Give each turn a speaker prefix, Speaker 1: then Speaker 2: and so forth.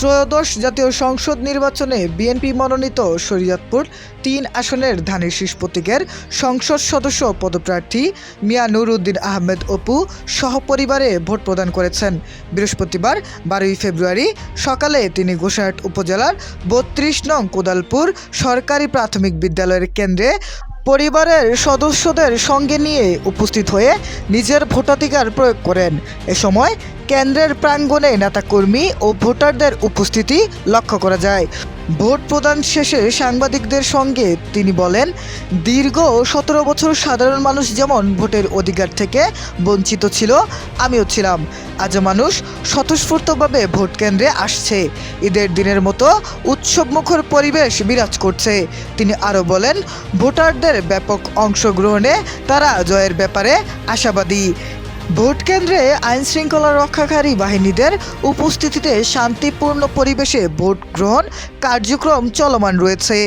Speaker 1: ত্রয়োদশ জাতীয় সংসদ নির্বাচনে বিএনপি মনোনীত শরীয়তপুর ৩ আসনের ধানের শীষ প্রতীকের সংসদ সদস্য পদপ্রার্থী মিয়া নুরউদ্দিন আহমেদ অপু সহপরিবারে ভোট প্রদান করেছেন। বৃহস্পতিবার ১২ ফেব্রুয়ারি সকালে তিনি গোসাইরহাট উপজেলার ৩২ নং কোদালপুর সরকারি প্রাথমিক বিদ্যালয়ের কেন্দ্রে পরিবারের সদস্যদের সঙ্গে নিয়ে উপস্থিত হয়ে নিজের ভোটাধিকার প্রয়োগ করেন। এ সময় কেন্দ্রের প্রাঙ্গণে নেতাকর্মী ও ভোটারদের উপস্থিতি লক্ষ্য করা যায়। ভোট প্রদান শেষে সাংবাদিকদের সঙ্গে তিনি বলেন, দীর্ঘ ১৭ বছর সাধারণ মানুষ যেমন ভোটের অধিকার থেকে বঞ্চিত ছিল, আমিও ছিলাম। আজ মানুষ স্বতঃস্ফূর্তভাবে ভোট কেন্দ্রে আসছে। ঈদের দিনের মতো উৎসবমুখর পরিবেশ বিরাজ করছে। তিনি আরও বলেন, ভোটারদের ব্যাপক অংশগ্রহণে তারা জয়ের ব্যাপারে আশাবাদী। ভোট কেন্দ্রে আইনশৃঙ্খলা রক্ষাকারী বাহিনীদের উপস্থিতিতে শান্তিপূর্ণ পরিবেশে ভোট গ্রহণ কার্যক্রম চলমান রয়েছে।